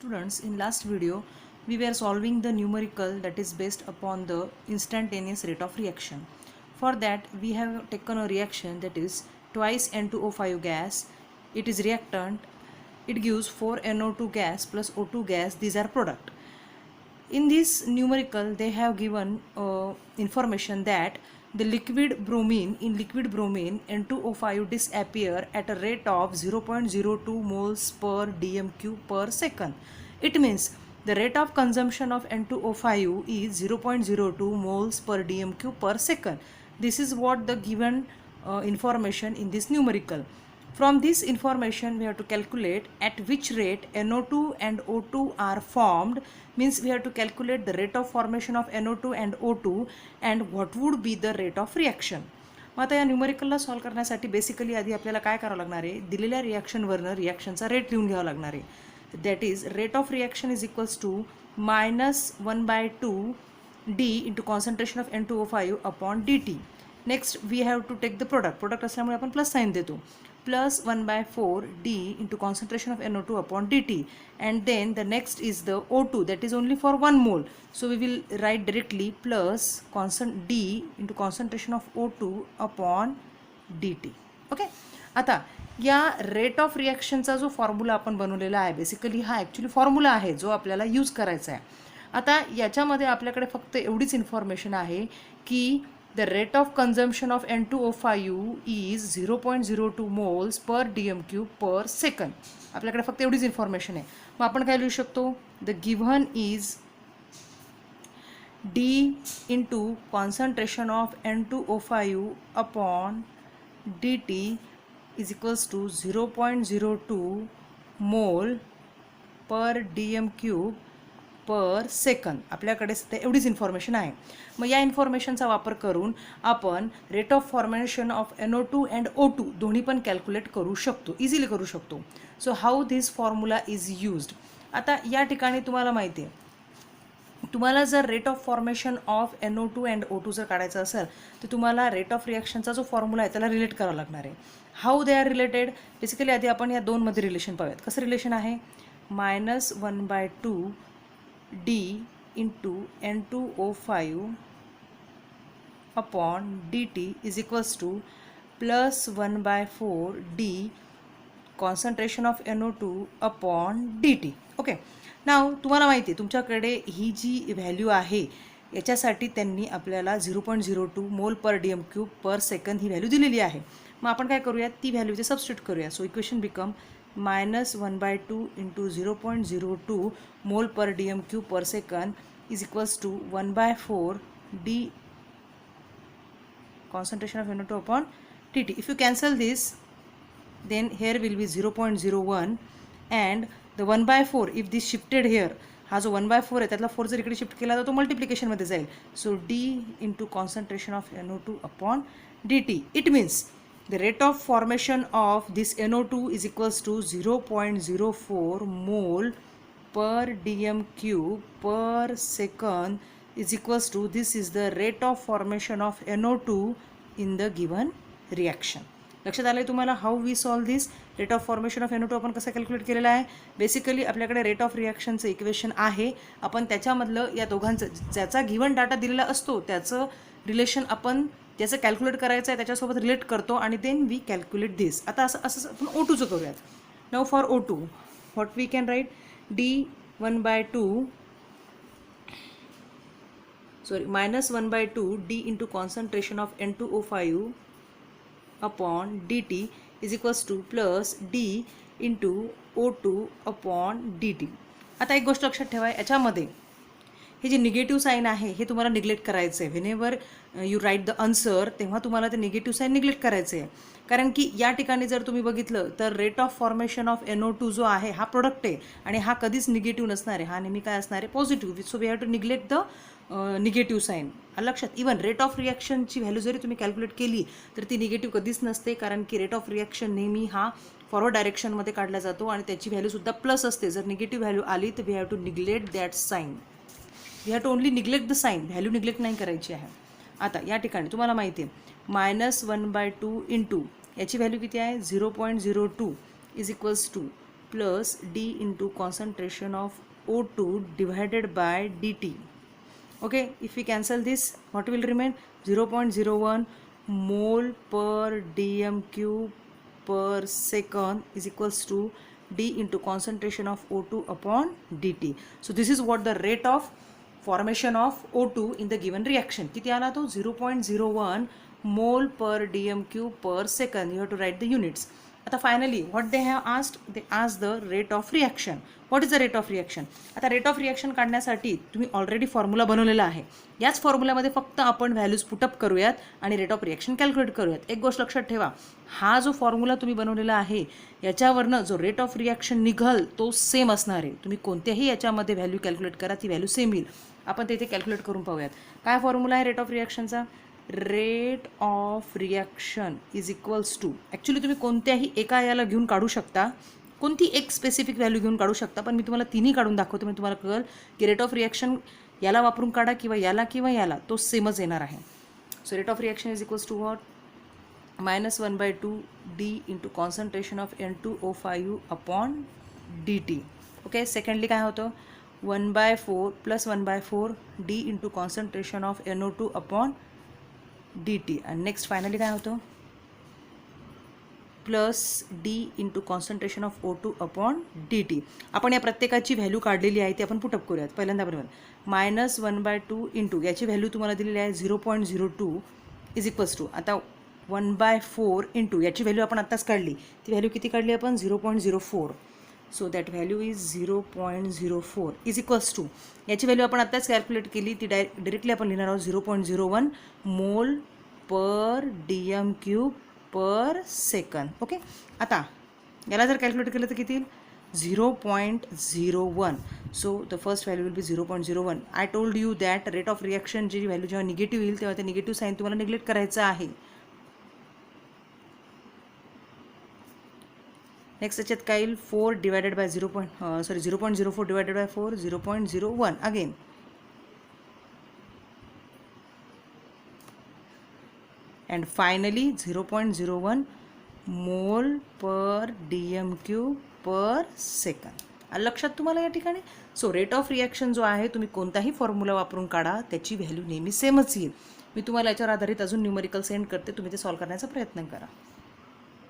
Students, in last video we were solving the numerical that is based upon the instantaneous rate of reaction. For that we have taken a reaction that is twice N2O5 gas. It is reactant. It gives 4NO2 gas plus O2 gas. These are product. In this numerical they have given information that the liquid bromine N2O5 disappear at a rate of 0.02 moles per dm cube per second. It means the rate of consumption of N2O5 is 0.02 moles per dm cube per second. This is what the given information in this numerical. From this information we have to calculate at which rate NO2 and O2 are formed, means we have to calculate the rate of formation of NO2 and O2 and what would be the rate of reaction. मग आता या न्यूमरिकलला solve करण्यासाठी basically आधी आपल्याला काय करावं लागणार आहे, दिलेल्या रिॲक्शनवरनं रिॲक्शनचा रेट लिहून घ्यावा लागणार आहे. That is rate of reaction is equals to -1/2 d into concentration of N2O5 upon dt. Next we have to take the product असल्यामुळे आपण प्लस साईन देतो. Plus 1/4 d into concentration of NO2 upon dt, and then the next is the O2 that is only for 1 mole, so we will write directly plus constant d into concentration of O2 upon dt. Okay, आता या rate of रिॲक्शनचा जो formula आपण बनवलेला आहे, basically हा actually formula आहे जो आपल्याला यूज करायचा आहे. आता याच्यामध्ये आपल्याकडे फक्त एवढीच इन्फॉर्मेशन आहे की the rate of consumption of N2O5 is 0.02 moles per dm cube per second. आपल्याकडे फक्त एवढीच इन्फॉर्मेशन आहे. मग आपण काय लिहू शकतो, the given is d into concentration of N2O5 upon dt is equals to 0.02 mole per dm cube per second. आपल्याकडे एवढीच इन्फॉर्मेशन आहे. मग या इन्फॉर्मेशनचा वापर करून आपण rate of formation of NO2 and O2 दोन्ही पण कॅल्क्युलेट करू शकतो, इझिली करू शकतो. So how this formula is used. आता या ठिकाणी तुम्हाला माहिती आहे, तुम्हाला जर rate of formation of NO2 and O2 जर काढायचं असेल तर तुम्हाला रेट ऑफ रिॲक्शनचा जो फॉर्म्युला आहे त्याला रिलेट करावा लागणार आहे. How they are related, basically आधी आपण या दोनमध्ये रिलेशन पाहूयात. कसं रिलेशन आहे, -1/2 d into N2O5 upon dt is equals to plus 1/4 d concentration of NO2 upon dt. Okay, नाव तुम्हाला माहिती आहे तुमच्याकडे ही जी व्हॅल्यू आहे याच्यासाठी त्यांनी आपल्याला 0.02 mole per dm cube per second ही व्हॅल्यू दिलेली आहे. मग आपण काय करूया, ती व्हॅल्यू इथे सबस्टिट्यूट करूया. So equation become -1/2 into 0.02 mole per dm cube per second is equals to 1/4 d concentration of NO2 upon dt. If you cancel this, then here will be 0.01 and the 1/4 if this shifted here, हा जो 1/4 आहे त्यातला 4 जर इकडे shift केला तर तो मल्टिप्लिकेशनमध्ये जाईल. So d into concentration of NO2 upon dt. It means the rate of formation of this NO2 is equals to 0.04 mole per dm cube per second is equals to, this is the rate of formation of NO2 in the given reaction. लक्षात आलं आहे तुम्हाला how we solve this. Rate of formation of NO2 आपण कसं calculate केलेलं आहे, basically आपल्याकडे rate of रिॲक्शनचं equation आहे. आपण त्याच्यामधलं या दोघांचं ज्याचा गिवन डाटा दिलेला असतो त्याचं रिलेशन आपण ज्याचं कॅल्क्युलेट करायचं आहे त्याच्यासोबत रिलेट करतो आणि देन वी कॅल्क्युलेट दिस. आता असं आपण O2चं करूयात. Now for O2 what we can write, -1/2 d into concentration of N2O5 upon dt is equals to plus d into O2 upon dt. आता एक गोष्ट लक्षात ठेवा, याच्यामध्ये हे जे निगेटिव्ह साईन आहे हे तुम्हाला निग्लेक्ट करायचं आहे. Whenever you write the answer तेव्हा तुम्हाला ते निगेटिव्ह साईन निग्लेक्ट करायचं आहे. कारण की या ठिकाणी जर तुम्ही बघितलं तर rate of formation of NO2 जो आहे हा प्रोडक्ट आहे आणि हा कधीच निगेटिव्ह नसणार आहे, हा नेहमी काय असणार आहे, positive. So we have to neglect the negative sign. लक्षात, इवन रेट ऑफ रिॲक्शनची व्हॅल्यू जरी तुम्ही कॅल्क्युलेट केली तर ती निगेटिव्ह कधीच नसते, कारण की रेट ऑफ रिॲक्शन नेहमी हा फॉरवर्ड डायरेक्शनमध्ये काढला जातो आणि त्याची व्हॅल्यूसुद्धा प्लस असते. जर निगेटिव्ह व्हॅल्यू आली तर we have to neglect that sign. We have to only neglect the sign, value neglect नाही करायची आहे. आता या ठिकाणी तुम्हाला माहिती आहे -1/2 इंटू याची व्हॅल्यू किती आहे, 0.02 is equals to plus d into concentration of O2 divided by dt. Okay, if we cancel this, what will remain? 0.01 mole per dm cube per second is equals to d into concentration of O2 upon dt. So this is what the rate of formation of O2 in the given reaction. किती आला तो? 0.01 mole per dm cube per second. You have to write the units. आता finally what they have asked, they asked the rate of reaction. What is the rate of reaction? आता rate of reaction काढण्यासाठी तुम्ही already formula बनवलेला आहे. याच फॉर्म्युल्यामध्ये फक्त आपण values put up करूयात आणि रेट ऑफ रिॲक्शन कॅल्क्युलेट करूयात. एक गोष्ट लक्षात ठेवा, हा जो फॉर्म्युला तुम्ही बनवलेला आहे याच्यावरनं जो रेट ऑफ रिॲक्शन निघल तो सेम असणार आहे. तुम्ही कोणत्याही याच्यामध्ये व्हॅल्यू कॅल्क्युलेट करा, ती व्हॅल्यू सेम येईल. आपण ते इथे कॅल्क्युलेट करून पाहूयात. काय फॉर्म्युला आहे रेट ऑफ रिॲक्शनचा? Rate of reaction is equals to, actually तुम्ही कोणत्याही एका याला घेऊन काढू शकता, कोणती एक स्पेसिफिक व्हॅल्यू घेऊन काढू शकता, पण मी तुम्हाला तिन्ही काढून दाखवतो. मी तुम्हाला कळेल की रेट ऑफ रिॲक्शन याला वापरून काढा किंवा याला तो सेमच येणार आहे. So rate of reaction is equals to what? -1/2 d into concentration of N2O5 upon dt. Okay, secondly काय होतं? 1/4 plus 1/4 d into concentration of NO2 upon dt. आणि नेक्स्ट फायनली काय होतं? Plus d into concentration of O2 upon dt. आपण या प्रत्येकाची value काढलेली आहे ती आपण पुटअप करूयात. पहिल्यांदा बरोबर -1/2 इंटू याची व्हॅल्यू तुम्हाला दिलेली आहे 0.02 इज इक्वल्स टू, आता 1/4 इंटू याची व्हॅल्यू आपण आत्ताच काढली, ती व्हॅल्यू किती काढली आपण? 0.04. So that value is 0.04 is equals to, याची व्हॅल्यू आपण आत्ताच कॅल्क्युलेट केली, ती डायरेक्टली आपण लिहिणार आहोत 0.01 mole per dm cube per सेकंद. ओके, आता याला जर कॅल्क्युलेट केलं तर किती येईल? 0.01. So the first value will be 0.01. I told you that rate of reaction जी व्हॅल्यू जेव्हा निगेटिव्ह येईल तेव्हा ते निगेटिव्ह साईन तुम्हाला निग्लेक्ट करायचं आहे. नेक्स्ट याच्यात काय येईल? 4 divided by 0.04 divided by 4 0.01 again. And finally 0.01 mole per dm cube per second. लक्षात तुम्हाला या ठिकाणी? सो रेट ऑफ रिॲक्शन जो आहे तुम्ही कोणताही फॉर्म्युला वापरून काढा, त्याची व्हॅल्यू नेहमी सेमच येईल. मी तुम्हाला याच्यावर आधारित अजून न्यूमरिकल सेंड करते, तुम्ही ते सॉल्व्ह करण्याचा प्रयत्न करा.